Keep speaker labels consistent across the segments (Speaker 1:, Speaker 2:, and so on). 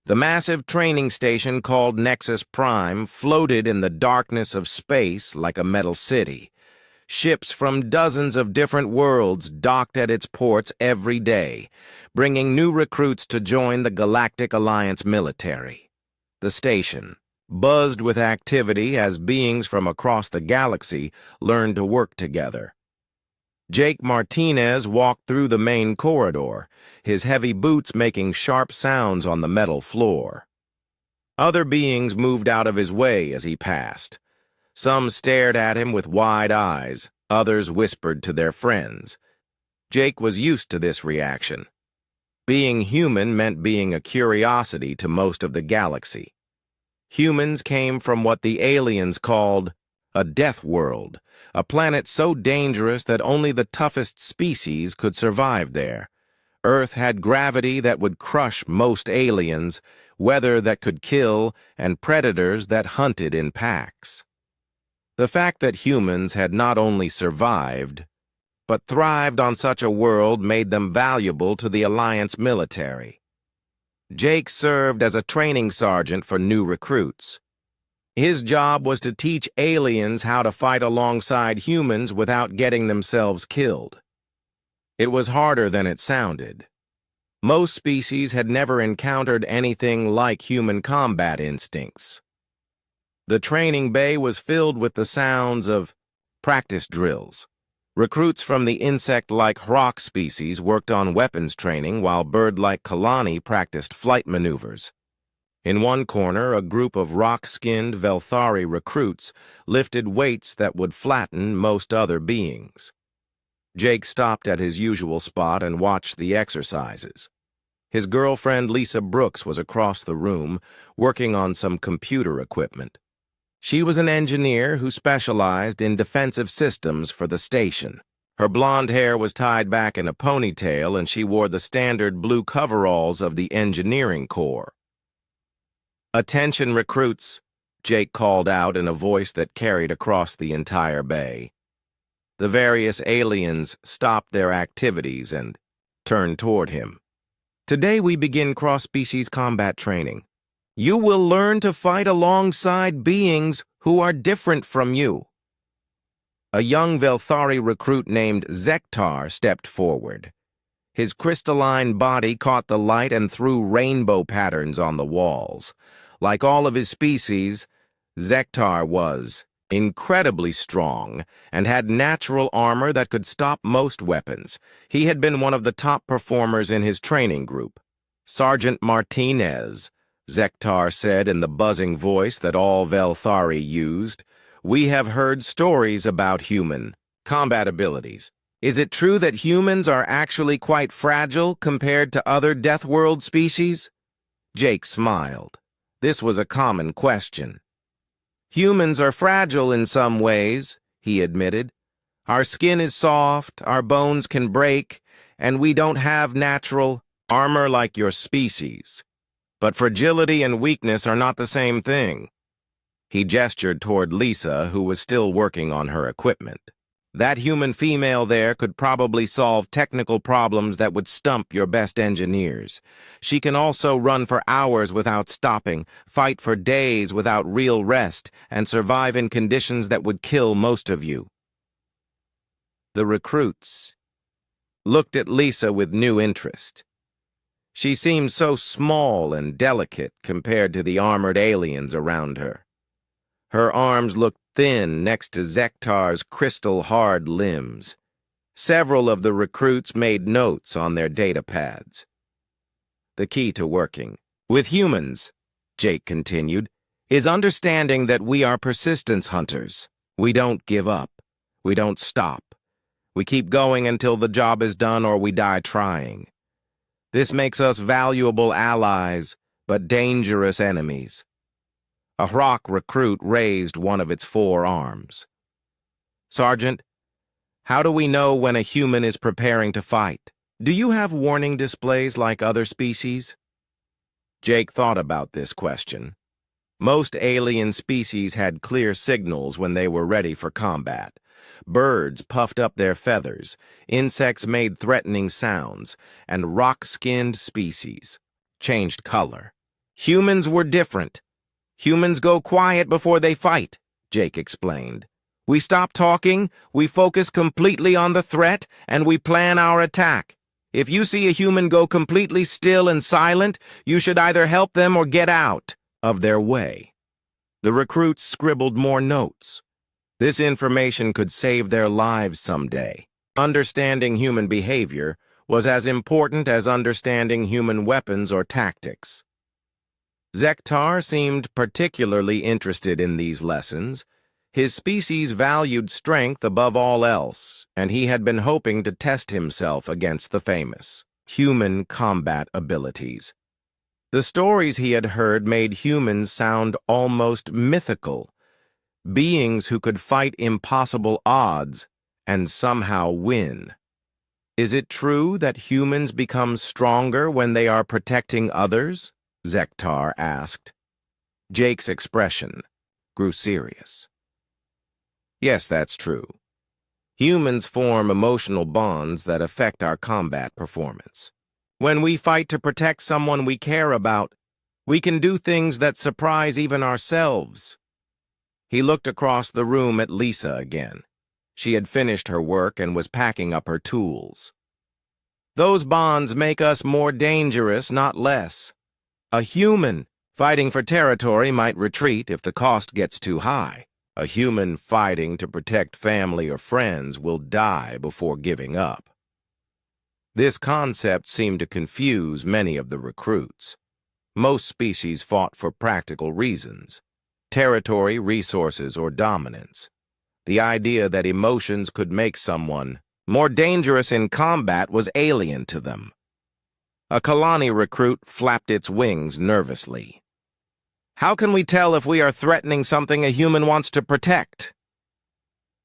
Speaker 1: The massive training station called Nexus Prime floated in the darkness of space like a metal city. Ships from dozens of different worlds docked at its ports every day, bringing new recruits to join the Galactic Alliance military. The station buzzed with activity as beings from across the galaxy learned to work together. Jake Martinez walked through the main corridor, his heavy boots making sharp sounds on the metal floor. Other beings moved out of his way as he passed. Some stared at him with wide eyes, others whispered to their friends. Jake was used to this reaction. Being human meant being a curiosity to most of the galaxy. Humans came from what the aliens called a death world, a planet so dangerous that only the toughest species could survive there. Earth had gravity that would crush most aliens, weather that could kill, and predators that hunted in packs. The fact that humans had not only survived, but thrived on such a world made them valuable to the Alliance military. Jake served as a training sergeant for new recruits. His job was to teach aliens how to fight alongside humans without getting themselves killed. It was harder than it sounded. Most species had never encountered anything like human combat instincts. The training bay was filled with the sounds of practice drills. Recruits from the insect-like rock species worked on weapons training while bird-like Kalani practiced flight maneuvers. In one corner, a group of rock-skinned Velthari recruits lifted weights that would flatten most other beings. Jake stopped at his usual spot and watched the exercises. His girlfriend Lisa Brooks was across the room, working on some computer equipment. She was an engineer who specialized in defensive systems for the station. Her blonde hair was tied back in a ponytail, and she wore the standard blue coveralls of the engineering corps. "Attention, recruits," Jake called out in a voice that carried across the entire bay. The various aliens stopped their activities and turned toward him. "Today we begin cross-species combat training. You will learn to fight alongside beings who are different from you." A young Velthari recruit named Zektar stepped forward. His crystalline body caught the light and threw rainbow patterns on the walls. Like all of his species, Zektar was incredibly strong and had natural armor that could stop most weapons. He had been one of the top performers in his training group. "Sergeant Martinez," Zektar said in the buzzing voice that all Velthari used, "we have heard stories about human combat abilities. Is it true that humans are actually quite fragile compared to other Death World species?" Jake smiled. This was a common question. "Humans are fragile in some ways," he admitted. "Our skin is soft, our bones can break, and we don't have natural armor like your species. But fragility and weakness are not the same thing." He gestured toward Lisa, who was still working on her equipment. "That human female there could probably solve technical problems that would stump your best engineers. She can also run for hours without stopping, fight for days without real rest, and survive in conditions that would kill most of you." The recruits looked at Lisa with new interest. She seemed so small and delicate compared to the armored aliens around her. Her arms looked thin next to Zektar's crystal-hard limbs. Several of the recruits made notes on their data pads. "The key to working with humans," Jake continued, "is understanding that we are persistence hunters. We don't give up. We don't stop. We keep going until the job is done or we die trying. This makes us valuable allies, but dangerous enemies." A rock recruit raised one of its four arms. "Sergeant, how do we know when a human is preparing to fight? Do you have warning displays like other species?" Jake thought about this question. Most alien species had clear signals when they were ready for combat. Birds puffed up their feathers, insects made threatening sounds, and rock-skinned species changed color. Humans were different. Humans go quiet before they fight, Jake explained. We stop talking, we focus completely on the threat, and we plan our attack. If you see a human go completely still and silent, you should either help them or get out of their way. The recruits scribbled more notes. This information could save their lives someday. Understanding human behavior was as important as understanding human weapons or tactics. Zektar seemed particularly interested in these lessons. His species valued strength above all else, and he had been hoping to test himself against the famous human combat abilities. The stories he had heard made humans sound almost mythical, beings who could fight impossible odds and somehow win. Is it true that humans become stronger when they are protecting others? Zektar asked. Jake's expression grew serious. Yes, that's true. Humans form emotional bonds that affect our combat performance. When we fight to protect someone we care about, we can do things that surprise even ourselves. He looked across the room at Lisa again. She had finished her work and was packing up her tools. Those bonds make us more dangerous, not less. A human fighting for territory might retreat if the cost gets too high. A human fighting to protect family or friends will die before giving up. This concept seemed to confuse many of the recruits. Most species fought for practical reasons: territory, resources, or dominance. The idea that emotions could make someone more dangerous in combat was alien to them. A Kalani recruit flapped its wings nervously. How can we tell if we are threatening something a human wants to protect?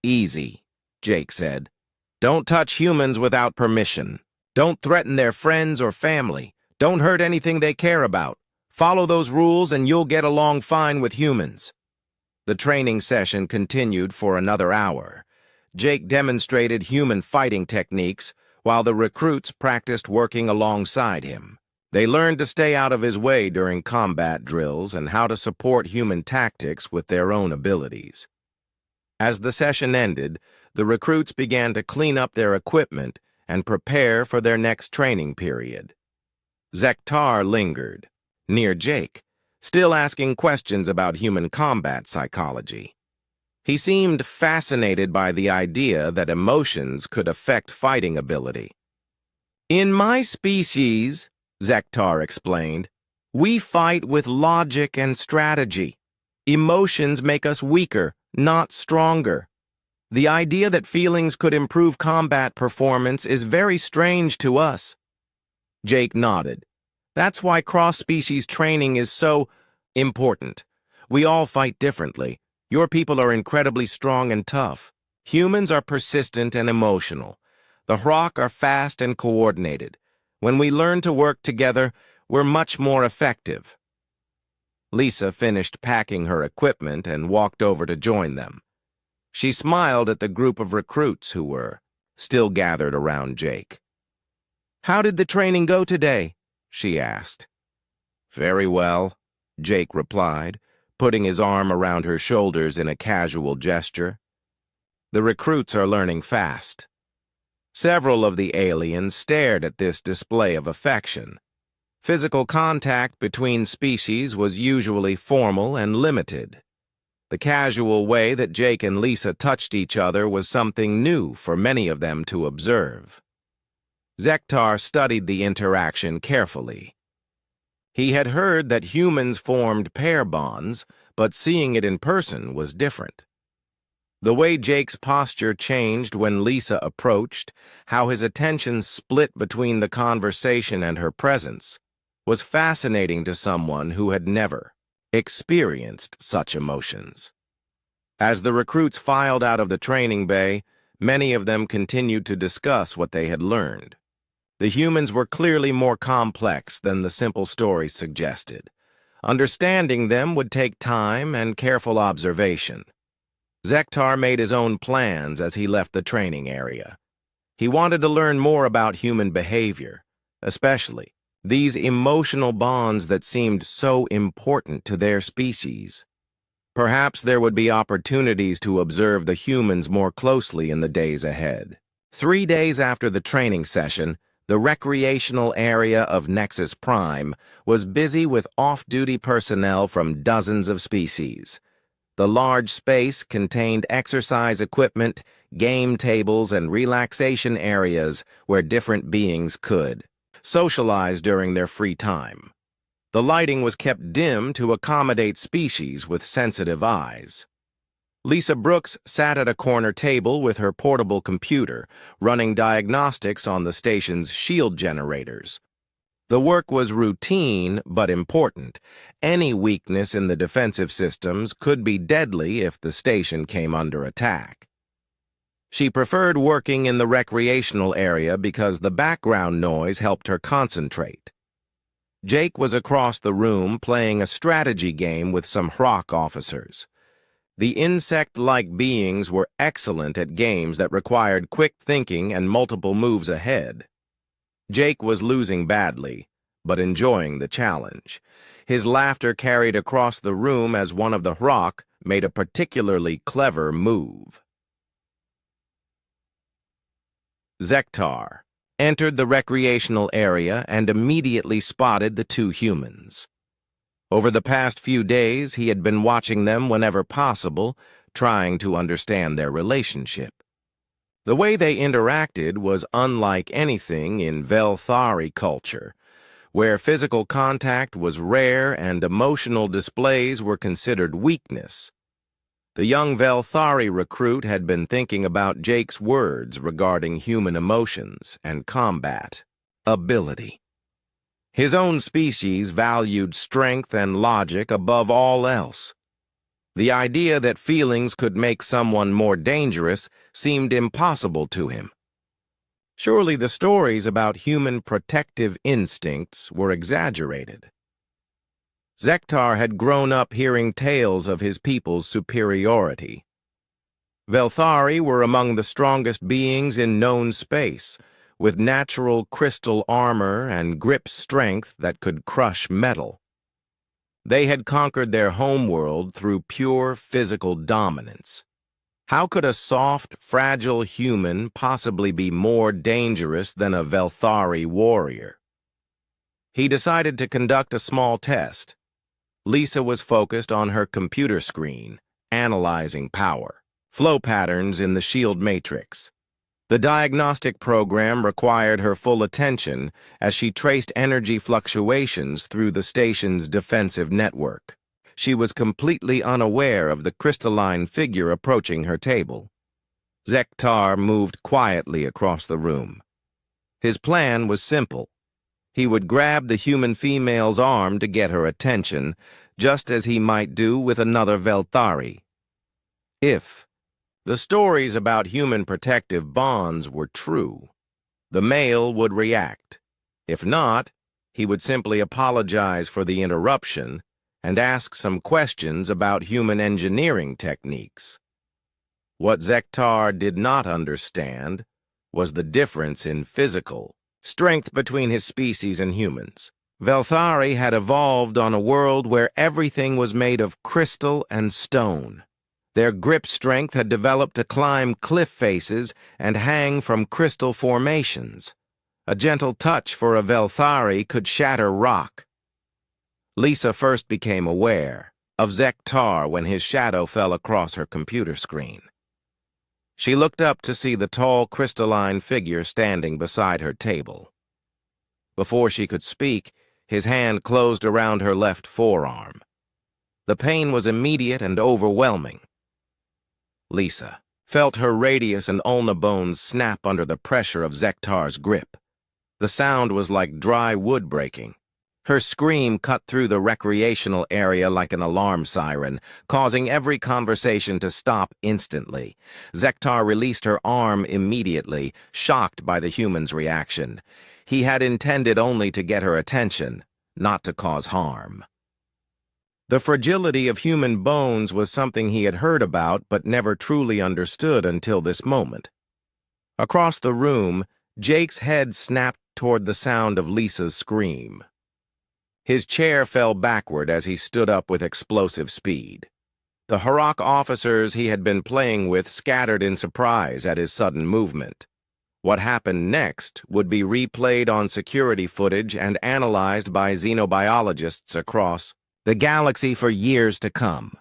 Speaker 1: Easy, Jake said. Don't touch humans without permission. Don't threaten their friends or family. Don't hurt anything they care about. Follow those rules and you'll get along fine with humans. The training session continued for another hour. Jake demonstrated human fighting techniques while the recruits practiced working alongside him. They learned to stay out of his way during combat drills and how to support human tactics with their own abilities. As the session ended, the recruits began to clean up their equipment and prepare for their next training period. Zektar lingered, near Jake, still asking questions about human combat psychology. He seemed fascinated by the idea that emotions could affect fighting ability. In my species, Zektar explained, we fight with logic and strategy. Emotions make us weaker, not stronger. The idea that feelings could improve combat performance is very strange to us. Jake nodded. That's why cross-species training is so important. We all fight differently. Your people are incredibly strong and tough. Humans are persistent and emotional. The Hrock are fast and coordinated. When we learn to work together, we're much more effective. Lisa finished packing her equipment and walked over to join them. She smiled at the group of recruits who were still gathered around Jake. How did the training go today? She asked. Very well, Jake replied, putting his arm around her shoulders in a casual gesture. The recruits are learning fast. Several of the aliens stared at this display of affection. Physical contact between species was usually formal and limited. The casual way that Jake and Lisa touched each other was something new for many of them to observe. Zektar studied the interaction carefully. He had heard that humans formed pair bonds, but seeing it in person was different. The way Jake's posture changed when Lisa approached, how his attention split between the conversation and her presence, was fascinating to someone who had never experienced such emotions. As the recruits filed out of the training bay, many of them continued to discuss what they had learned. The humans were clearly more complex than the simple stories suggested. Understanding them would take time and careful observation. Zektar made his own plans as he left the training area. He wanted to learn more about human behavior, especially these emotional bonds that seemed so important to their species. Perhaps there would be opportunities to observe the humans more closely in the days ahead. 3 days after the training session, the recreational area of Nexus Prime was busy with off-duty personnel from dozens of species. The large space contained exercise equipment, game tables, and relaxation areas where different beings could socialize during their free time. The lighting was kept dim to accommodate species with sensitive eyes. Lisa Brooks sat at a corner table with her portable computer, running diagnostics on the station's shield generators. The work was routine but important. Any weakness in the defensive systems could be deadly if the station came under attack. She preferred working in the recreational area because the background noise helped her concentrate. Jake was across the room playing a strategy game with some HFY officers. The insect-like beings were excellent at games that required quick thinking and multiple moves ahead. Jake was losing badly, but enjoying the challenge. His laughter carried across the room as one of the HFY made a particularly clever move. Zektar entered the recreational area and immediately spotted the two humans. Over the past few days, he had been watching them whenever possible, trying to understand their relationship. The way they interacted was unlike anything in Velthari culture, where physical contact was rare and emotional displays were considered weakness. The young Velthari recruit had been thinking about Jake's words regarding human emotions and combat ability. His own species valued strength and logic above all else. The idea that feelings could make someone more dangerous seemed impossible to him. Surely the stories about human protective instincts were exaggerated. Zektar had grown up hearing tales of his people's superiority. Velthari were among the strongest beings in known space, with natural crystal armor and grip strength that could crush metal. They had conquered their homeworld through pure physical dominance. How could a soft, fragile human possibly be more dangerous than a Velthari warrior? He decided to conduct a small test. Lisa was focused on her computer screen, analyzing power, flow patterns in the shield matrix. The diagnostic program required her full attention as she traced energy fluctuations through the station's defensive network. She was completely unaware of the crystalline figure approaching her table. Zektar moved quietly across the room. His plan was simple. He would grab the human female's arm to get her attention, just as he might do with another Velthari. If the stories about human protective bonds were true, the male would react. If not, he would simply apologize for the interruption and ask some questions about human engineering techniques. What Zektar did not understand was the difference in physical strength between his species and humans. Velthari had evolved on a world where everything was made of crystal and stone. Their grip strength had developed to climb cliff faces and hang from crystal formations. A gentle touch for a Velthari could shatter rock. Lisa first became aware of Zektar when his shadow fell across her computer screen. She looked up to see the tall, crystalline figure standing beside her table. Before she could speak, his hand closed around her left forearm. The pain was immediate and overwhelming. Lisa felt her radius and ulna bones snap under the pressure of Zektar's grip. The sound was like dry wood breaking. Her scream cut through the recreational area like an alarm siren, causing every conversation to stop instantly. Zektar released her arm immediately, shocked by the human's reaction. He had intended only to get her attention, not to cause harm. The fragility of human bones was something he had heard about but never truly understood until this moment. Across the room, Jake's head snapped toward the sound of Lisa's scream. His chair fell backward as he stood up with explosive speed. The Harrock officers he had been playing with scattered in surprise at his sudden movement. What happened next would be replayed on security footage and analyzed by xenobiologists across the galaxy for years to come.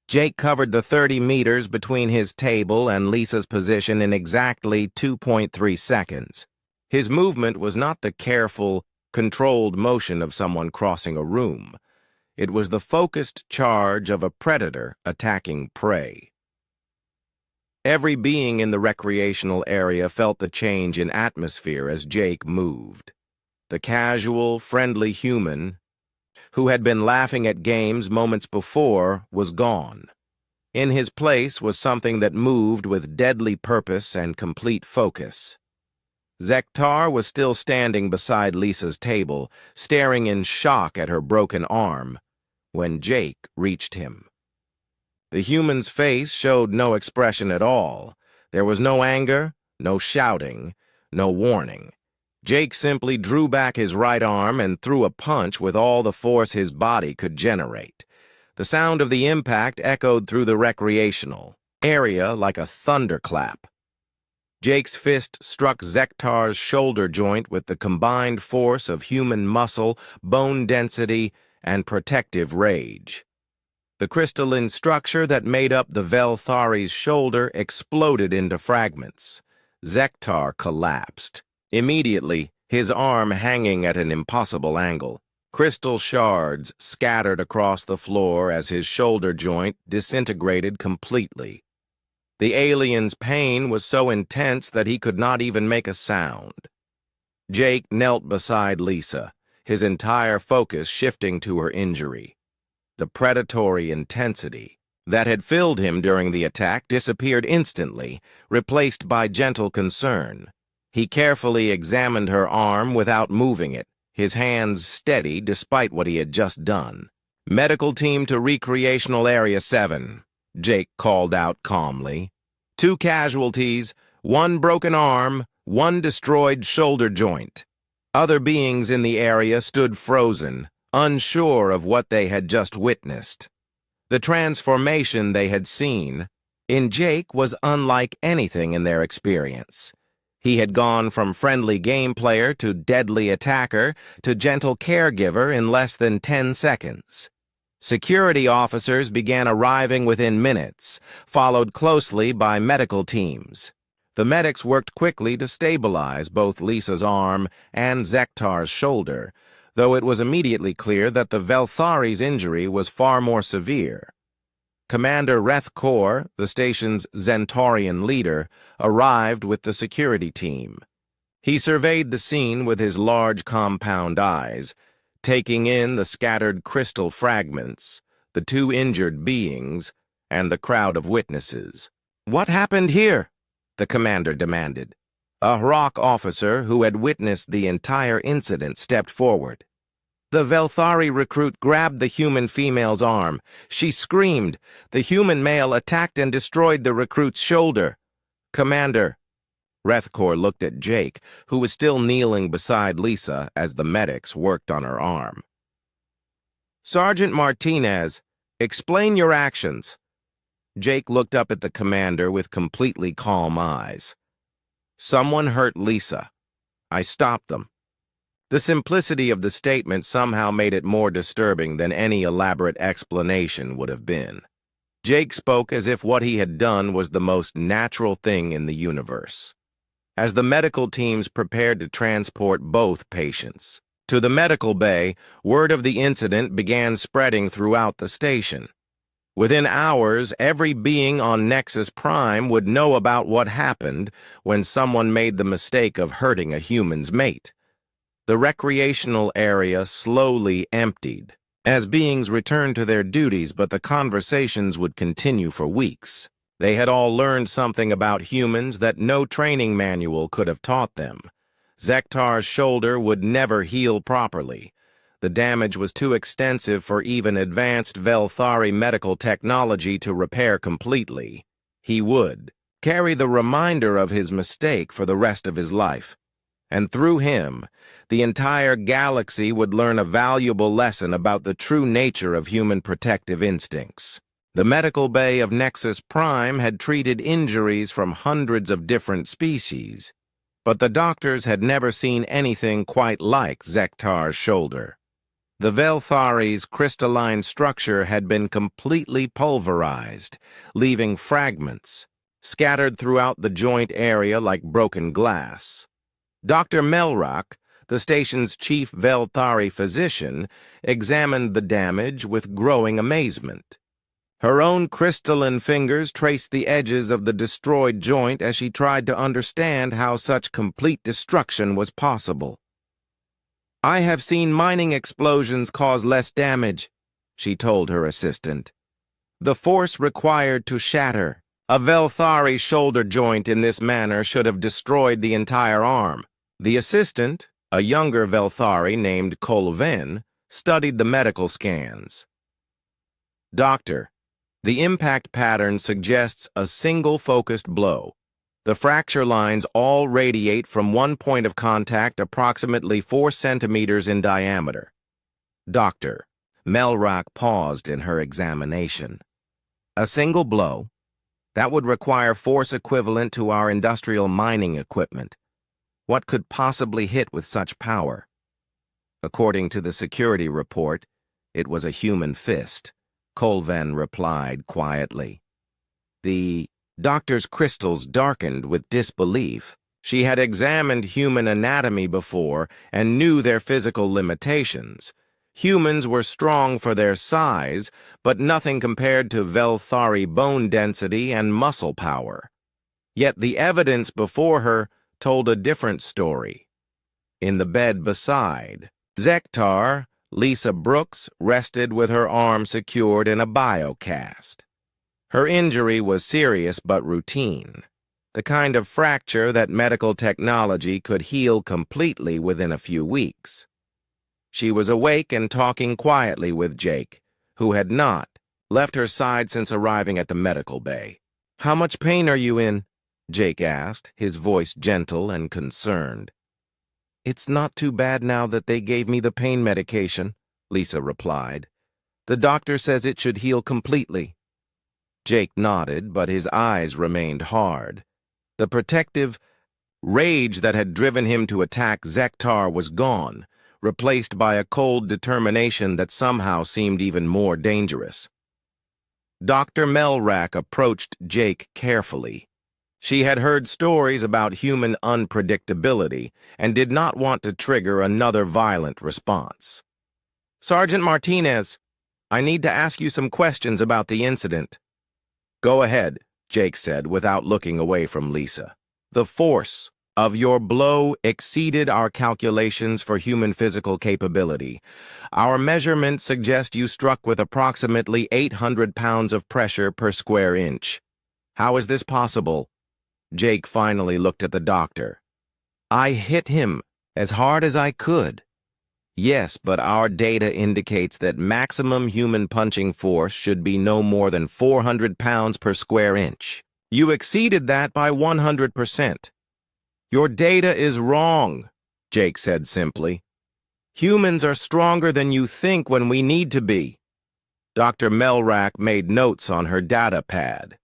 Speaker 1: Jake covered the 30 meters between his table and Lisa's position in exactly 2.3 seconds. His movement was not the careful, controlled motion of someone crossing a room. It was the focused charge of a predator attacking prey. Every being in the recreational area felt the change in atmosphere as Jake moved. The casual, friendly human who had been laughing at games moments before was gone. In his place was something that moved with deadly purpose and complete focus. Zektar was still standing beside Lisa's table, staring in shock at her broken arm, when Jake reached him. The human's face showed no expression at all. There was no anger, no shouting, no warning. Jake simply drew back his right arm and threw a punch with all the force his body could generate. The sound of the impact echoed through the recreational area like a thunderclap. Jake's fist struck Zektar's shoulder joint with the combined force of human muscle, bone density, and protective rage. The crystalline structure that made up the Velthari's shoulder exploded into fragments. Zektar collapsed. Immediately, his arm hanging at an impossible angle. Crystal shards scattered across the floor as his shoulder joint disintegrated completely. The alien's pain was so intense that he could not even make a sound. Jake knelt beside Lisa, his entire focus shifting to her injury. The predatory intensity that had filled him during the attack disappeared instantly, replaced by gentle concern. He carefully examined her arm without moving it, his hands steady despite what he had just done. "Medical team to Recreational Area 7, Jake called out calmly. 2 casualties, 1 broken arm, 1 destroyed shoulder joint. Other beings in the area stood frozen, unsure of what they had just witnessed. The transformation they had seen in Jake was unlike anything in their experience. He had gone from friendly game player to deadly attacker to gentle caregiver in less than 10 seconds. Security officers began arriving within minutes, followed closely by medical teams. The medics worked quickly to stabilize both Lisa's arm and Zektar's shoulder, though it was immediately clear that the Velthari's injury was far more severe. Commander Rethkor, the station's Zentaurian leader, arrived with the security team. He surveyed the scene with his large compound eyes, taking in the scattered crystal fragments, the 2 injured beings, and the crowd of witnesses. "What happened here?" the commander demanded. A Harrock officer who had witnessed the entire incident stepped forward. The Velthari recruit grabbed the human female's arm. She screamed. The human male attacked and destroyed the recruit's shoulder. "Commander." Rethkor looked at Jake, who was still kneeling beside Lisa as the medics worked on her arm. "Sergeant Martinez, explain your actions." Jake looked up at the commander with completely calm eyes. "Someone hurt Lisa. I stopped them." The simplicity of the statement somehow made it more disturbing than any elaborate explanation would have been. Jake spoke as if what he had done was the most natural thing in the universe. As the medical teams prepared to transport both patients to the medical bay, word of the incident began spreading throughout the station. Within hours, every being on Nexus Prime would know about what happened when someone made the mistake of hurting a human's mate. The recreational area slowly emptied as beings returned to their duties, but the conversations would continue for weeks. They had all learned something about humans that no training manual could have taught them. Zektar's shoulder would never heal properly. The damage was too extensive for even advanced Velthari medical technology to repair completely. He would carry the reminder of his mistake for the rest of his life. And through him, the entire galaxy would learn a valuable lesson about the true nature of human protective instincts. The medical bay of Nexus Prime had treated injuries from hundreds of different species, but the doctors had never seen anything quite like Zektar's shoulder. The Velthari's crystalline structure had been completely pulverized, leaving fragments scattered throughout the joint area like broken glass. Dr. Melrock, the station's chief Velthari physician, examined the damage with growing amazement. Her own crystalline fingers traced the edges of the destroyed joint as she tried to understand how such complete destruction was possible. "I have seen mining explosions cause less damage," she told her assistant. "The force required to shatter a Velthari shoulder joint in this manner should have destroyed the entire arm." The assistant, a younger Velthari named Colven, studied the medical scans. "Doctor, the impact pattern suggests a single focused blow. The fracture lines all radiate from one point of contact approximately 4 centimeters in diameter." "Doctor," Melrock paused in her examination. "A single blow? That would require force equivalent to our industrial mining equipment. What could possibly hit with such power?" "According to the security report, it was a human fist," Colven replied quietly. The doctor's crystals darkened with disbelief. She had examined human anatomy before and knew their physical limitations. Humans were strong for their size, but nothing compared to Velthari bone density and muscle power. Yet the evidence before her told a different story. In the bed beside, Zektar, Lisa Brooks, rested with her arm secured in a biocast. Her injury was serious but routine, the kind of fracture that medical technology could heal completely within a few weeks. She was awake and talking quietly with Jake, who had not left her side since arriving at the medical bay. "How much pain are you in?" Jake asked, his voice gentle and concerned. "It's not too bad now that they gave me the pain medication," Lisa replied. "The doctor says it should heal completely." Jake nodded, but his eyes remained hard. The protective rage that had driven him to attack Zektar was gone, replaced by a cold determination that somehow seemed even more dangerous. Dr. Melrock approached Jake carefully. She had heard stories about human unpredictability and did not want to trigger another violent response. "Sergeant Martinez, I need to ask you some questions about the incident." "Go ahead," Jake said without looking away from Lisa. "The force of your blow exceeded our calculations for human physical capability. Our measurements suggest you struck with approximately 800 pounds of pressure per square inch. How is this possible?" Jake finally looked at the doctor. "I hit him as hard as I could." "Yes, but our data indicates that maximum human punching force should be no more than 400 pounds per square inch. You exceeded that by 100%. "Your data is wrong," Jake said simply. "Humans are stronger than you think when we need to be." Dr. Melrock made notes on her data pad.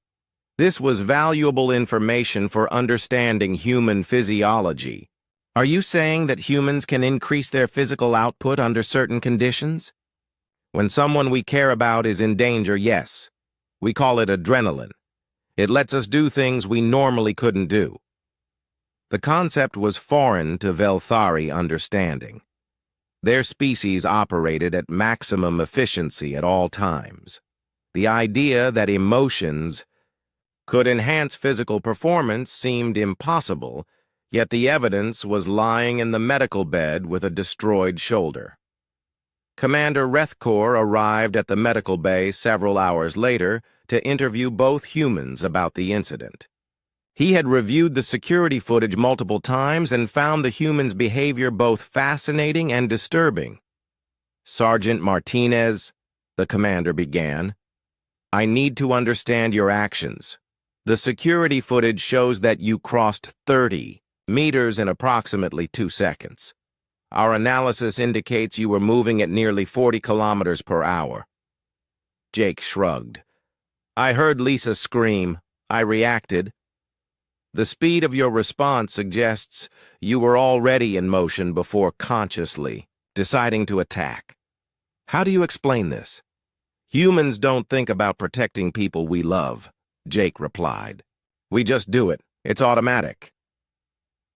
Speaker 1: This was valuable information for understanding human physiology. "Are you saying that humans can increase their physical output under certain conditions?" "When someone we care about is in danger, yes. We call it adrenaline. It lets us do things we normally couldn't do." The concept was foreign to Velthari understanding. Their species operated at maximum efficiency at all times. The idea that emotions could enhance physical performance seemed impossible, yet the evidence was lying in the medical bed with a destroyed shoulder. Commander Rethkor arrived at the medical bay several hours later to interview both humans about the incident. He had reviewed the security footage multiple times and found the humans' behavior both fascinating and disturbing. "Sergeant Martinez," the commander began, "I need to understand your actions. The security footage shows that you crossed 30 Meters in approximately 2 seconds. Our analysis indicates you were moving at nearly 40 kilometers per hour. Jake shrugged. I heard Lisa scream. I reacted. The speed of your response suggests you were already in motion before consciously deciding to attack. How do you explain this? Humans don't think about protecting people we love, Jake replied. We just do it. It's automatic.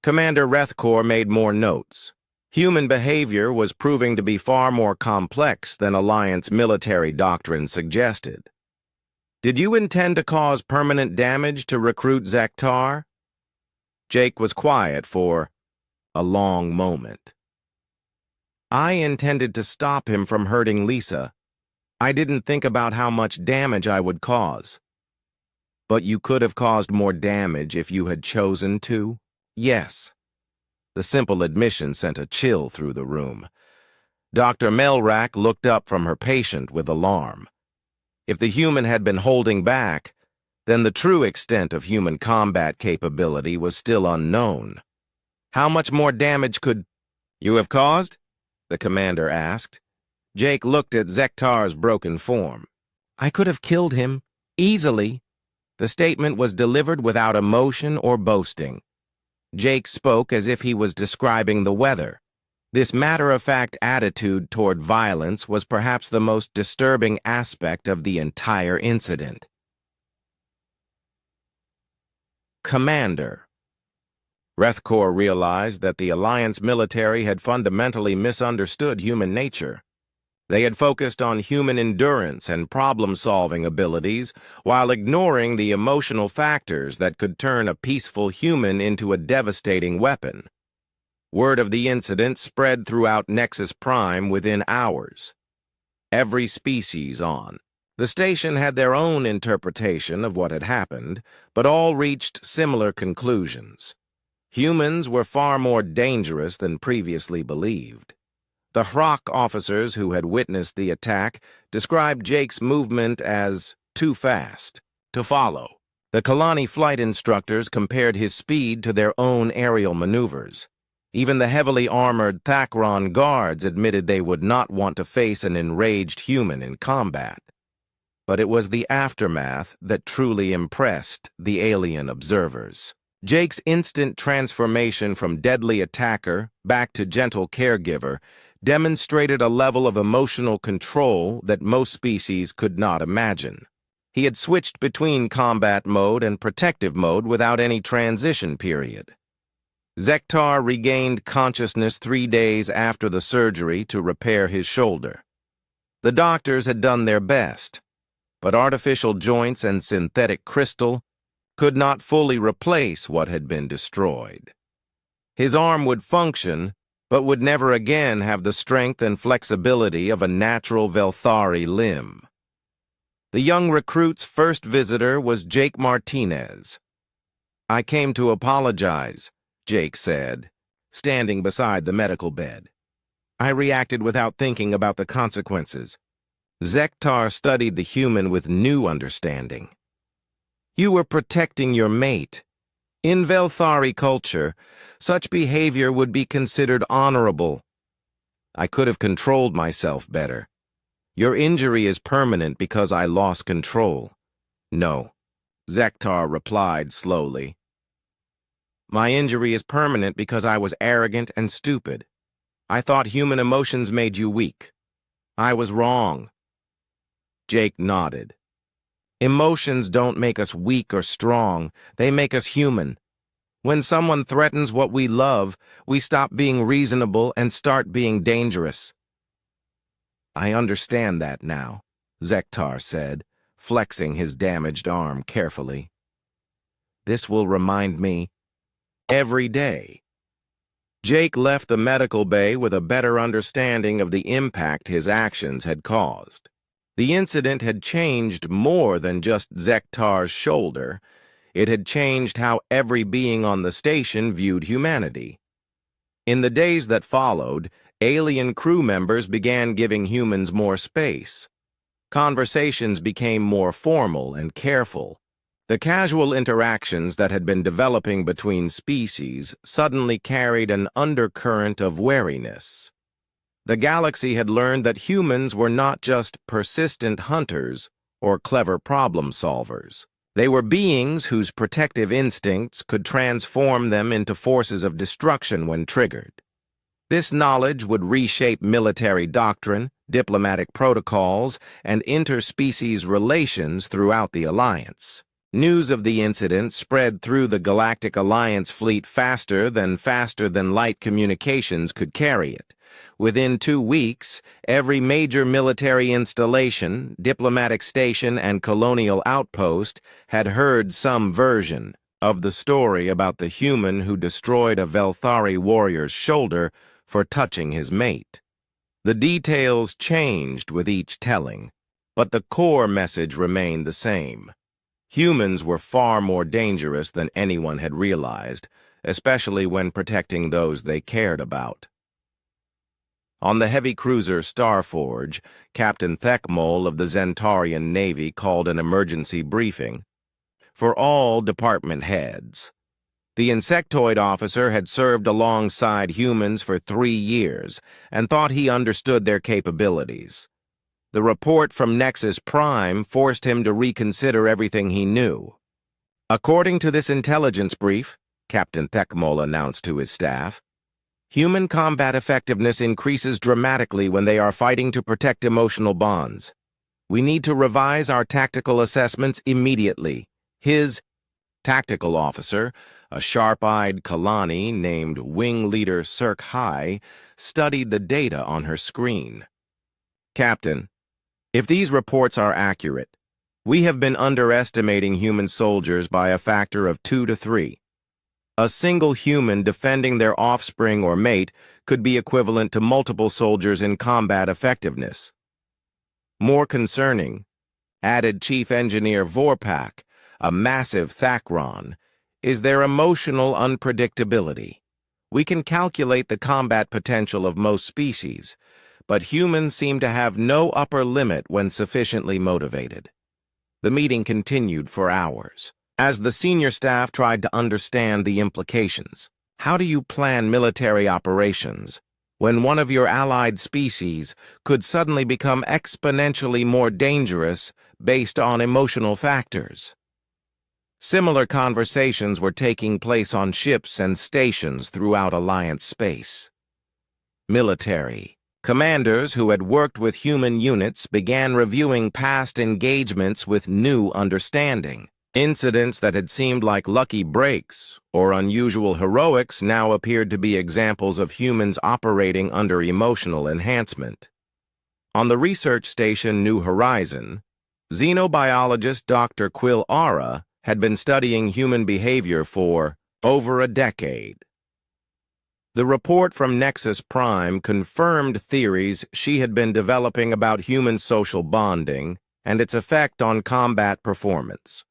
Speaker 1: Commander Rethkor made more notes. Human behavior was proving to be far more complex than Alliance military doctrine suggested. Did you intend to cause permanent damage to recruit Zektar? Jake was quiet for a long moment. I intended to stop him from hurting Lisa. I didn't think about how much damage I would cause. But you could have caused more damage if you had chosen to? Yes. The simple admission sent a chill through the room. Dr. Melrack looked up from her patient with alarm. If the human had been holding back, then the true extent of human combat capability was still unknown. How much more damage could you have caused? The commander asked. Jake looked at Zektar's broken form. I could have killed him, easily. The statement was delivered without emotion or boasting. Jake spoke as if he was describing the weather. This matter-of-fact attitude toward violence was perhaps the most disturbing aspect of the entire incident. Commander. Rethkor realized that the Alliance military had fundamentally misunderstood human nature. They had focused on human endurance and problem-solving abilities while ignoring the emotional factors that could turn a peaceful human into a devastating weapon. Word of the incident spread throughout Nexus Prime within hours. Every species on the station had their own interpretation of what had happened, but all reached similar conclusions. Humans were far more dangerous than previously believed. The HROC officers who had witnessed the attack described Jake's movement as too fast to follow. The Kalani flight instructors compared his speed to their own aerial maneuvers. Even the heavily armored Thakron guards admitted they would not want to face an enraged human in combat. But it was the aftermath that truly impressed the alien observers. Jake's instant transformation from deadly attacker back to gentle caregiver demonstrated a level of emotional control that most species could not imagine. He had switched between combat mode and protective mode without any transition period. Zektar regained consciousness 3 days after the surgery to repair his shoulder. The doctors had done their best, but artificial joints and synthetic crystal could not fully replace what had been destroyed. His arm would function, but would never again have the strength and flexibility of a natural Velthari limb. The young recruit's first visitor was Jake Martinez. I came to apologize, Jake said, standing beside the medical bed. I reacted without thinking about the consequences. Zektar studied the human with new understanding. You were protecting your mate. In Velthari culture, such behavior would be considered honorable. I could have controlled myself better. Your injury is permanent because I lost control. No, Zektar replied slowly. My injury is permanent because I was arrogant and stupid. I thought human emotions made you weak. I was wrong. Jake nodded. Emotions don't make us weak or strong. They make us human. When someone threatens what we love, we stop being reasonable and start being dangerous. I understand that now, Zektar said, flexing his damaged arm carefully. This will remind me every day. Jake left the medical bay with a better understanding of the impact his actions had caused. The incident had changed more than just Zektar's shoulder. It had changed how every being on the station viewed humanity. In the days that followed, alien crew members began giving humans more space. Conversations became more formal and careful. The casual interactions that had been developing between species suddenly carried an undercurrent of wariness. The galaxy had learned that humans were not just persistent hunters or clever problem solvers. They were beings whose protective instincts could transform them into forces of destruction when triggered. This knowledge would reshape military doctrine, diplomatic protocols, and interspecies relations throughout the Alliance. News of the incident spread through the Galactic Alliance fleet faster than light communications could carry it. Within 2 weeks, every major military installation, diplomatic station, and colonial outpost had heard some version of the story about the human who destroyed a Velthari warrior's shoulder for touching his mate. The details changed with each telling, but the core message remained the same. Humans were far more dangerous than anyone had realized, especially when protecting those they cared about. On the heavy cruiser Starforge, Captain Thekmol of the Zentarian Navy called an emergency briefing for all department heads. The insectoid officer had served alongside humans for 3 years and thought he understood their capabilities. The report from Nexus Prime forced him to reconsider everything he knew. According to this intelligence brief, Captain Thekmol announced to his staff, human combat effectiveness increases dramatically when they are fighting to protect emotional bonds. We need to revise our tactical assessments immediately. His tactical officer, a sharp-eyed Kalani named Wing Leader Cirque High, studied the data on her screen. Captain, if these reports are accurate, we have been underestimating human soldiers by a factor of 2 to 3. A single human defending their offspring or mate could be equivalent to multiple soldiers in combat effectiveness. More concerning, added Chief Engineer Vorpak, a massive Thakron, is their emotional unpredictability. We can calculate the combat potential of most species, but humans seem to have no upper limit when sufficiently motivated. The meeting continued for hours. As the senior staff tried to understand the implications, how do you plan military operations when one of your allied species could suddenly become exponentially more dangerous based on emotional factors? Similar conversations were taking place on ships and stations throughout Alliance space. Military commanders who had worked with human units began reviewing past engagements with new understanding. Incidents that had seemed like lucky breaks or unusual heroics now appeared to be examples of humans operating under emotional enhancement. On the research station New Horizon, xenobiologist Dr. Quill Ara had been studying human behavior for over a decade. The report from Nexus Prime confirmed theories she had been developing about human social bonding and its effect on combat performance.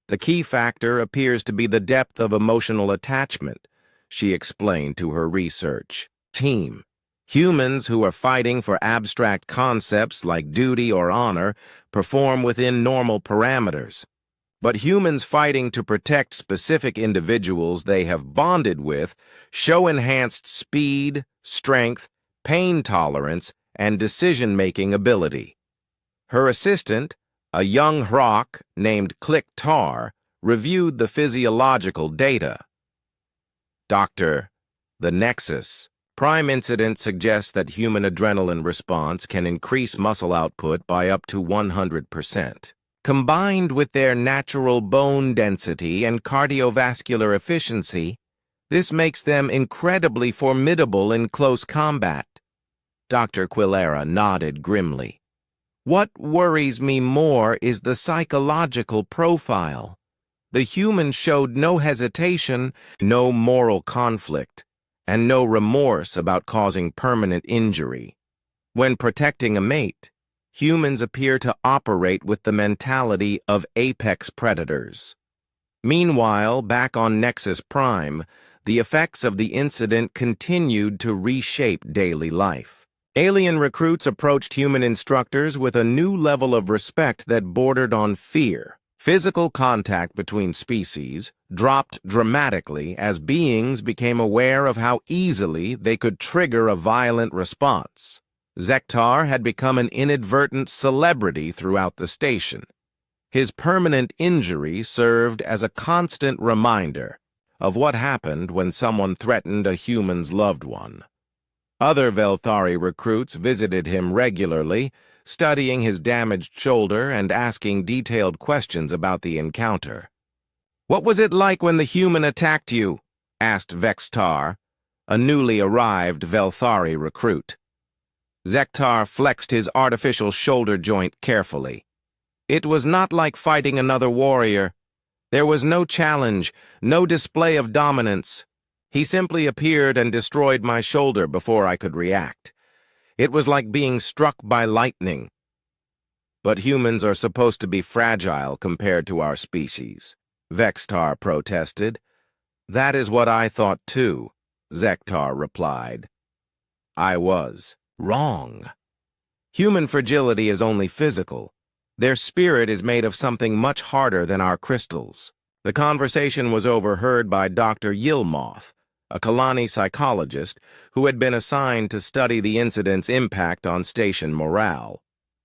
Speaker 1: The key factor appears to be the depth of emotional attachment, she explained to her research team. Humans who are fighting for abstract concepts like duty or honor perform within normal parameters. But humans fighting to protect specific individuals they have bonded with show enhanced speed, strength, pain tolerance, and decision-making ability. Her assistant, a young Hrock named Click Tar, reviewed the physiological data. Dr. The Nexus Prime incident suggests that human adrenaline response can increase muscle output by up to 100%. Combined with their natural bone density and cardiovascular efficiency, this makes them incredibly formidable in close combat. Dr. Quillera nodded grimly. What worries me more is the psychological profile. The human showed no hesitation, no moral conflict, and no remorse about causing permanent injury. When protecting a mate, humans appear to operate with the mentality of apex predators. Meanwhile, back on Nexus Prime, the effects of the incident continued to reshape daily life. Alien recruits approached human instructors with a new level of respect that bordered on fear. Physical contact between species dropped dramatically as beings became aware of how easily they could trigger a violent response. Zektar had become an inadvertent celebrity throughout the station. His permanent injury served as a constant reminder of what happened when someone threatened a human's loved one. Other Velthari recruits visited him regularly, studying his damaged shoulder and asking detailed questions about the encounter. "What was it like when the human attacked you?" asked Vextar, a newly arrived Velthari recruit. Zektar flexed his artificial shoulder joint carefully. "It was not like fighting another warrior. There was no challenge, no display of dominance. He simply appeared and destroyed my shoulder before I could react. It was like being struck by lightning." "But humans are supposed to be fragile compared to our species," Vextar protested. "That is what I thought too," Zektar replied. "I was wrong. Human fragility is only physical. Their spirit is made of something much harder than our crystals." The conversation was overheard by Dr. Yilmoth, a Kalani psychologist who had been assigned to study the incident's impact on station morale.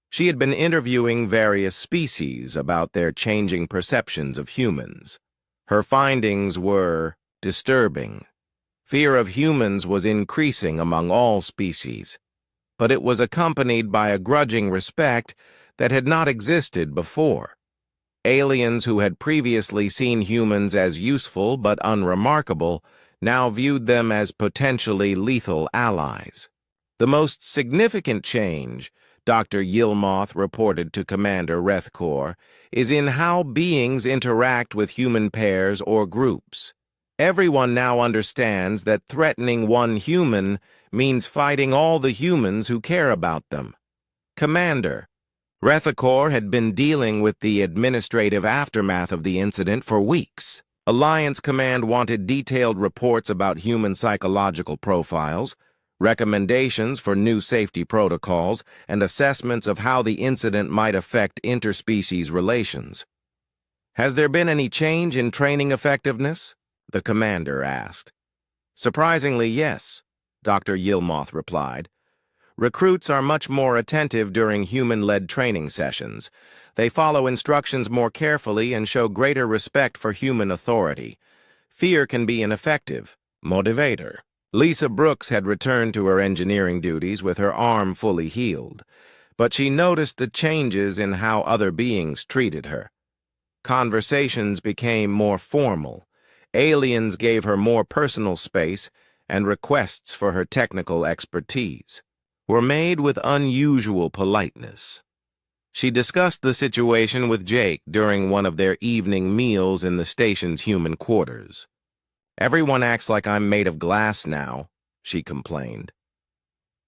Speaker 1: She had been interviewing various species about their changing perceptions of humans. Her findings were disturbing. Fear of humans was increasing among all species, but it was accompanied by a grudging respect that had not existed before. Aliens who had previously seen humans as useful but unremarkable now viewed them as potentially lethal allies. The most significant change, Dr. Yilmoth reported to Commander Rethkor, is in how beings interact with human pairs or groups. Everyone now understands that threatening one human means fighting all the humans who care about them. "Commander, Rethkor had been dealing with the administrative aftermath of the incident for weeks. Alliance Command wanted detailed reports about human psychological profiles, recommendations for new safety protocols, and assessments of how the incident might affect interspecies relations." "Has there been any change in training effectiveness?" the commander asked. "Surprisingly, yes," Dr. Yilmoth replied. "Recruits are much more attentive during human-led training sessions. They follow instructions more carefully and show greater respect for human authority. Fear can be an effective motivator." Lisa Brooks had returned to her engineering duties with her arm fully healed, but she noticed the changes in how other beings treated her. Conversations became more formal. Aliens gave her more personal space, and requests for her technical expertise were made with unusual politeness. She discussed the situation with Jake during one of their evening meals in the station's human quarters. "Everyone acts like I'm made of glass now," she complained.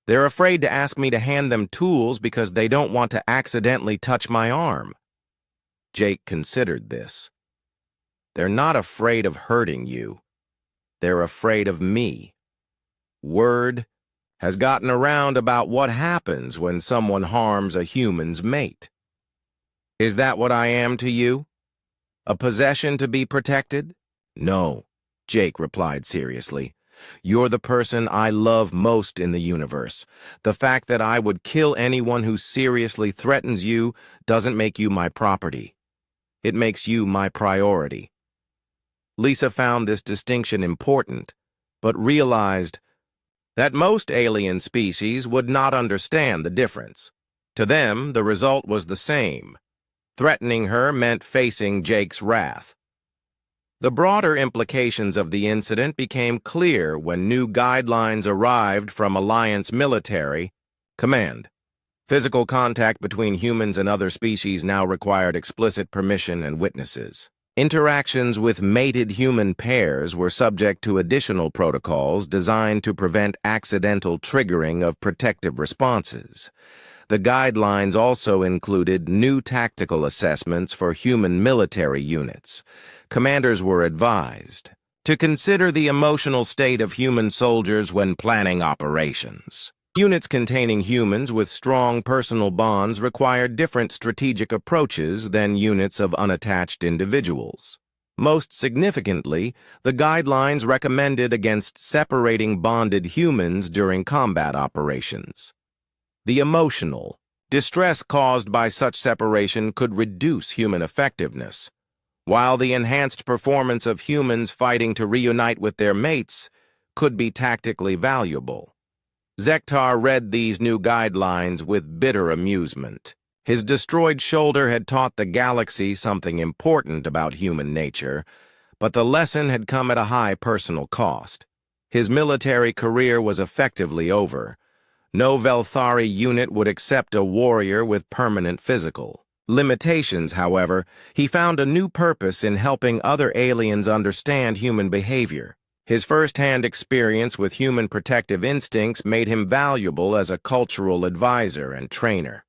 Speaker 1: "They're afraid to ask me to hand them tools because they don't want to accidentally touch my arm." Jake considered this. "They're not afraid of hurting you. They're afraid of me. Word has gotten around about what happens when someone harms a human's mate. Is that what I am to you? A possession to be protected?" "No," Jake replied seriously. "You're the person I love most in the universe. The fact that I would kill anyone who seriously threatens you doesn't make you my property. It makes you my priority." Lisa found this distinction important, but realized that most alien species would not understand the difference. To them, the result was the same. Threatening her meant facing Jake's wrath. The broader implications of the incident became clear when new guidelines arrived from Alliance Military Command. Physical contact between humans and other species now required explicit permission and witnesses. Interactions with mated human pairs were subject to additional protocols designed to prevent accidental triggering of protective responses. The guidelines also included new tactical assessments for human military units. Commanders were advised to consider the emotional state of human soldiers when planning operations. Units containing humans with strong personal bonds required different strategic approaches than units of unattached individuals. Most significantly, the guidelines recommended against separating bonded humans during combat operations. The emotional distress caused by such separation could reduce human effectiveness, while the enhanced performance of humans fighting to reunite with their mates could be tactically valuable. Zektar read these new guidelines with bitter amusement. His destroyed shoulder had taught the galaxy something important about human nature, but the lesson had come at a high personal cost. His military career was effectively over. No Velthari unit would accept a warrior with permanent physical limitations. However, he found a new purpose in helping other aliens understand human behavior. His first-hand experience with human protective instincts made him valuable as a cultural advisor and trainer.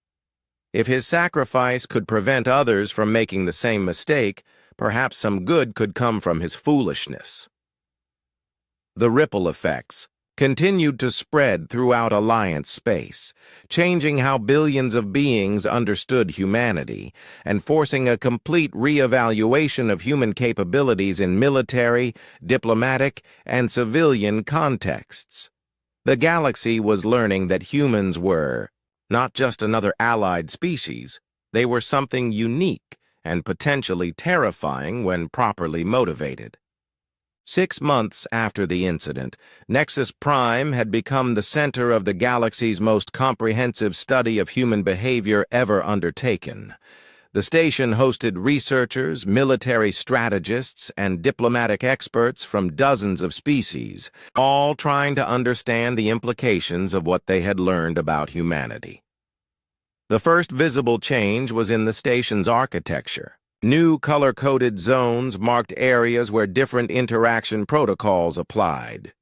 Speaker 1: If his sacrifice could prevent others from making the same mistake, perhaps some good could come from his foolishness. The ripple effects continued to spread throughout Alliance space, changing how billions of beings understood humanity and forcing a complete re-evaluation of human capabilities in military, diplomatic, and civilian contexts. The galaxy was learning that humans were not just another allied species, they were something unique and potentially terrifying when properly motivated. 6 months after the incident, Nexus Prime had become the center of the galaxy's most comprehensive study of human behavior ever undertaken. The station hosted researchers, military strategists, and diplomatic experts from dozens of species, all trying to understand the implications of what they had learned about humanity. The first visible change was in the station's architecture. New color-coded zones marked areas where different interaction protocols applied.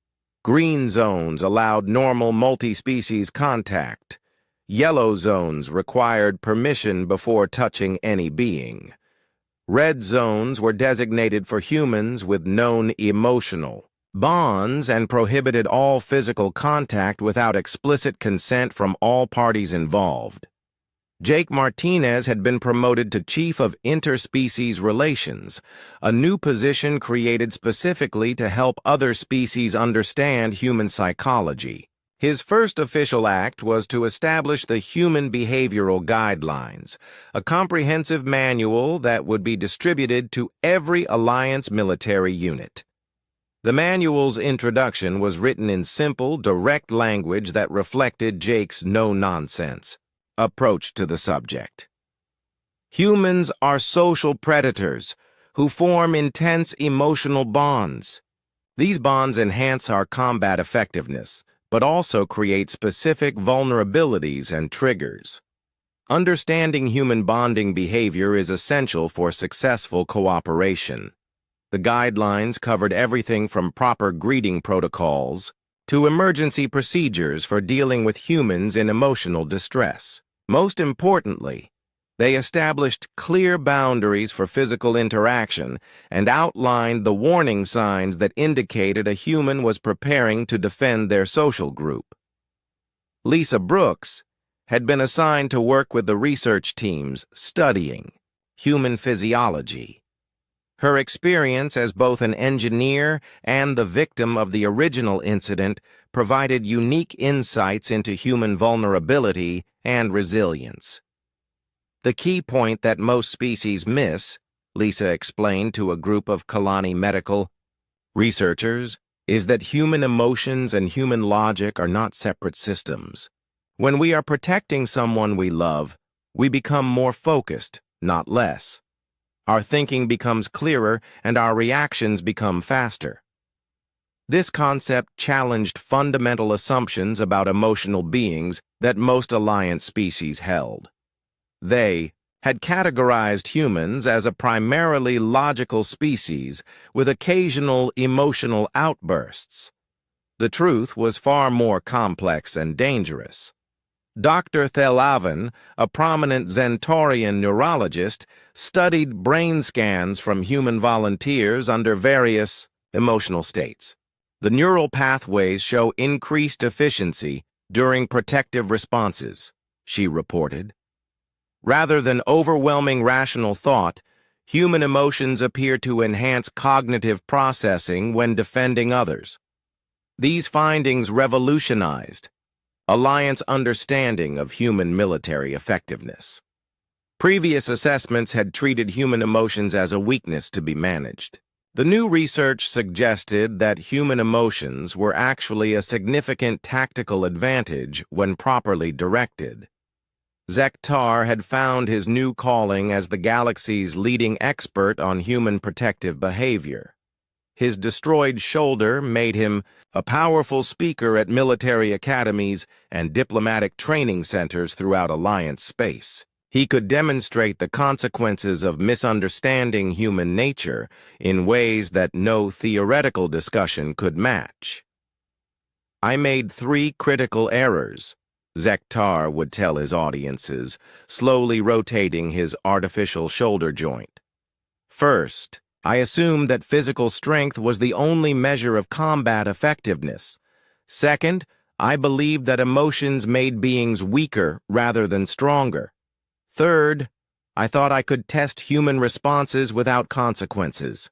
Speaker 1: Green zones allowed normal multi-species contact. Yellow zones required permission before touching any being. Red zones were designated for humans with known emotional bonds and prohibited all physical contact without explicit consent from all parties involved. Jake Martinez had been promoted to Chief of Interspecies Relations, a new position created specifically to help other species understand human psychology. His first official act was to establish the Human Behavioral Guidelines, a comprehensive manual that would be distributed to every Alliance military unit. The manual's introduction was written in simple, direct language that reflected Jake's no-nonsense approach to the subject. Humans are social predators who form intense emotional bonds. These bonds enhance our combat effectiveness, but also create specific vulnerabilities and triggers. Understanding human bonding behavior is essential for successful cooperation. The guidelines covered everything from proper greeting protocols to emergency procedures for dealing with humans in emotional distress. Most importantly, they established clear boundaries for physical interaction and outlined the warning signs that indicated a human was preparing to defend their social group. Lisa Brooks had been assigned to work with the research teams studying human physiology. Her experience as both an engineer and the victim of the original incident provided unique insights into human vulnerability and resilience. The key point that most species miss, Lisa explained to a group of Kalani medical researchers, is that human emotions and human logic are not separate systems. When we are protecting someone we love, we become more focused, not less. Our thinking becomes clearer and our reactions become faster. This concept challenged fundamental assumptions about emotional beings that most Alliance species held. They had categorized humans as a primarily logical species with occasional emotional outbursts. The truth was far more complex and dangerous. Dr. Thelavan, a prominent Zentaurian neurologist, studied brain scans from human volunteers under various emotional states. The neural pathways show increased efficiency during protective responses, she reported. Rather than overwhelming rational thought, human emotions appear to enhance cognitive processing when defending others. These findings revolutionized Alliance understanding of human military effectiveness. Previous assessments had treated human emotions as a weakness to be managed. The new research suggested that human emotions were actually a significant tactical advantage when properly directed. Zektar had found his new calling as the galaxy's leading expert on human protective behavior. His destroyed shoulder made him a powerful speaker at military academies and diplomatic training centers throughout Alliance space. He could demonstrate the consequences of misunderstanding human nature in ways that no theoretical discussion could match. I made 3 critical errors, Zektar would tell his audiences, slowly rotating his artificial shoulder joint. First, I assumed that physical strength was the only measure of combat effectiveness. Second, I believed that emotions made beings weaker rather than stronger. Third, I thought I could test human responses without consequences.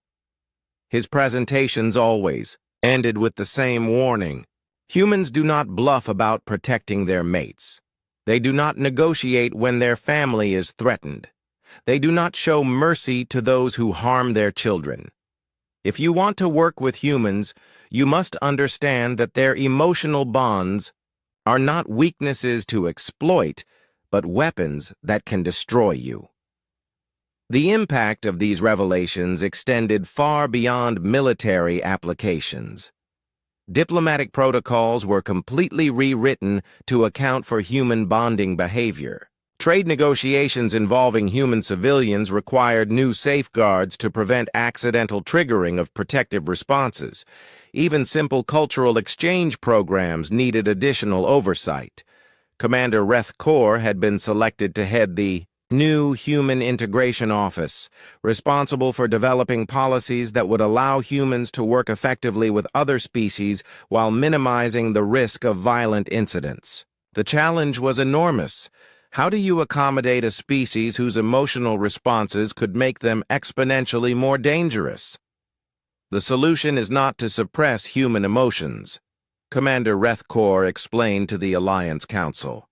Speaker 1: His presentations always ended with the same warning. Humans do not bluff about protecting their mates. They do not negotiate when their family is threatened. They do not show mercy to those who harm their children. If you want to work with humans, you must understand that their emotional bonds are not weaknesses to exploit, but weapons that can destroy you. The impact of these revelations extended far beyond military applications. Diplomatic protocols were completely rewritten to account for human bonding behavior. Trade negotiations involving human civilians required new safeguards to prevent accidental triggering of protective responses. Even simple cultural exchange programs needed additional oversight. Commander Reth Kor had been selected to head the new Human Integration Office, responsible for developing policies that would allow humans to work effectively with other species while minimizing the risk of violent incidents. The challenge was enormous. How do you accommodate a species whose emotional responses could make them exponentially more dangerous? The solution is not to suppress human emotions, Commander Reth Kor explained to the Alliance Council.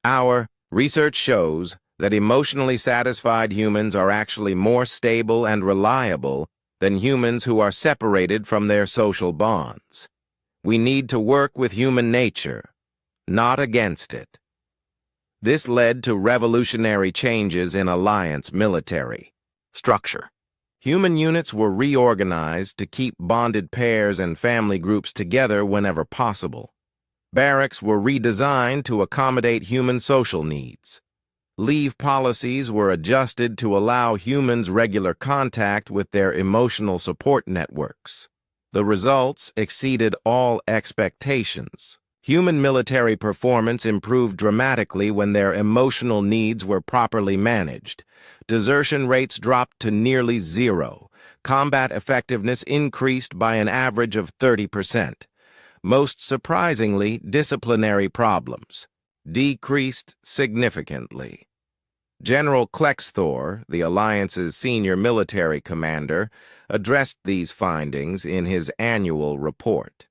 Speaker 1: Our research shows that emotionally satisfied humans are actually more stable and reliable than humans who are separated from their social bonds. We need to work with human nature, not against it. This led to revolutionary changes in Alliance military structure. Human units were reorganized to keep bonded pairs and family groups together whenever possible. Barracks were redesigned to accommodate human social needs. Leave policies were adjusted to allow humans regular contact with their emotional support networks. The results exceeded all expectations. Human military performance improved dramatically when their emotional needs were properly managed. Desertion rates dropped to nearly 0. Combat effectiveness increased by an average of 30%. Most surprisingly, disciplinary problems decreased significantly. General Klexthor, the Alliance's senior military commander, addressed these findings in his annual report.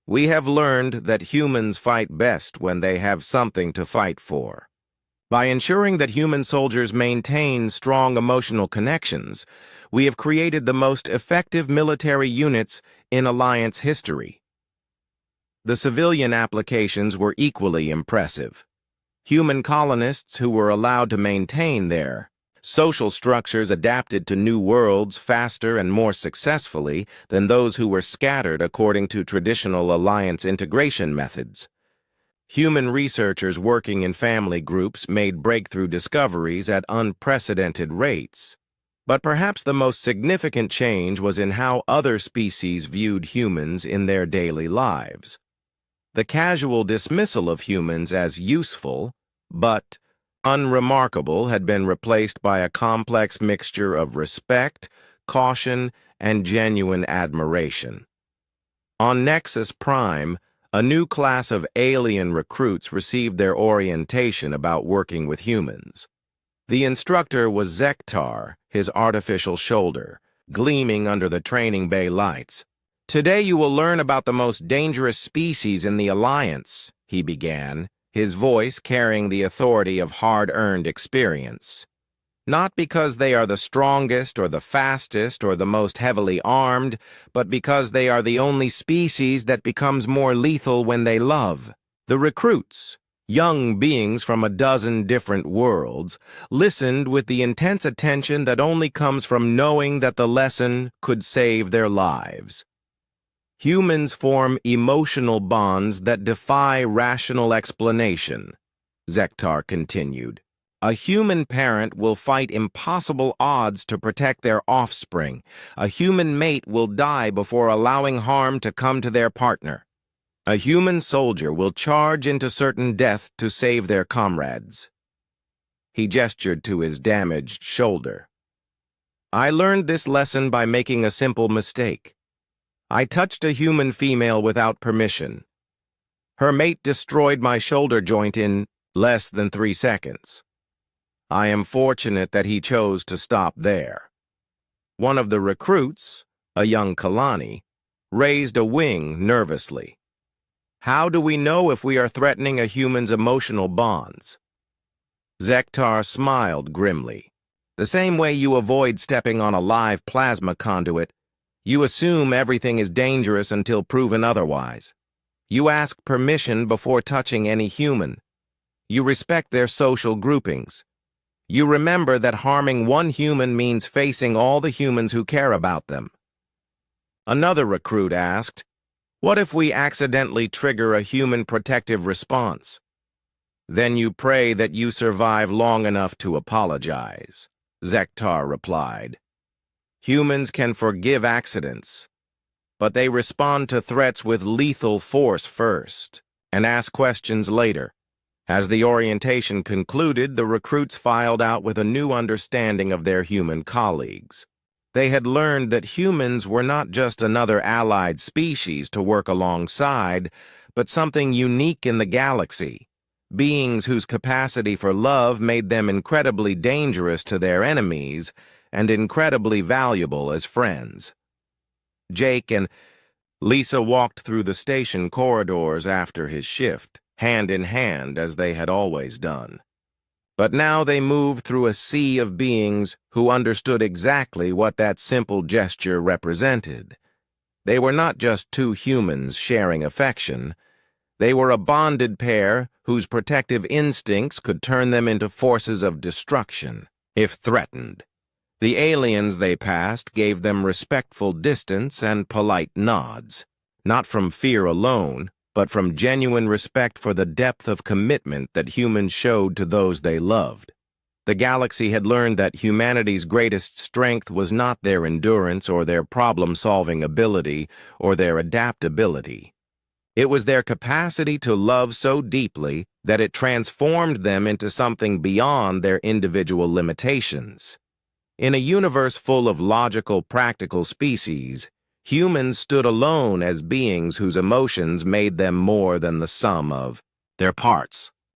Speaker 1: We have learned that humans fight best when they have something to fight for. By ensuring that human soldiers maintain strong emotional connections, we have created the most effective military units in Alliance history. The civilian applications were equally impressive. Human colonists who were allowed to maintain their social structures adapted to new worlds faster and more successfully than those who were scattered according to traditional Alliance integration methods. Human researchers working in family groups made breakthrough discoveries at unprecedented rates. But perhaps the most significant change was in how other species viewed humans in their daily lives. The casual dismissal of humans as useful, but unremarkable, had been replaced by a complex mixture of respect, caution, and genuine admiration. On Nexus Prime, A new class of alien recruits received their orientation about working with humans. The instructor was Zektar, his artificial shoulder, gleaming under the training bay lights. "Today you will learn about the most dangerous species in the Alliance," he began, his voice carrying the authority of hard-earned experience. "Not because they are the strongest or the fastest or the most heavily armed, but because they are the only species that becomes more lethal when they love." The recruits, young beings from a dozen different worlds, listened with the intense attention that only comes from knowing that the lesson could save their lives. Humans form emotional bonds that defy rational explanation, Zektar continued. A human parent will fight impossible odds to protect their offspring. A human mate will die before allowing harm to come to their partner. A human soldier will charge into certain death to save their comrades. He gestured to his damaged shoulder. I learned this lesson by making a simple mistake. I touched a human female without permission. Her mate destroyed my shoulder joint in less than 3 seconds. I am fortunate that he chose to stop there. One of the recruits, a young Kalani, raised a wing nervously. How do we know if we are threatening a human's emotional bonds? Zektar smiled grimly. The same way you avoid stepping on a live plasma conduit, you assume everything is dangerous until proven otherwise. You ask permission before touching any human. You respect their social groupings. You remember that harming one human means facing all the humans who care about them. Another recruit asked, "What if we accidentally trigger a human protective response?" "Then you pray that you survive long enough to apologize," Zektar replied. Humans can forgive accidents, but they respond to threats with lethal force first and ask questions later. As the orientation concluded, the recruits filed out with a new understanding of their human colleagues. They had learned that humans were not just another allied species to work alongside, but something unique in the galaxy, beings whose capacity for love made them incredibly dangerous to their enemies and incredibly valuable as friends. Jake and Lisa walked through the station corridors after his shift, hand in hand as they had always done. But now they moved through a sea of beings who understood exactly what that simple gesture represented. They were not just two humans sharing affection. They were a bonded pair whose protective instincts could turn them into forces of destruction, if threatened. The aliens they passed gave them respectful distance and polite nods, not from fear alone, but from genuine respect for the depth of commitment that humans showed to those they loved. The galaxy had learned that humanity's greatest strength was not their endurance or their problem-solving ability or their adaptability. It was their capacity to love so deeply that it transformed them into something beyond their individual limitations. In a universe full of logical, practical species, humans stood alone as beings whose emotions made them more than the sum of their parts.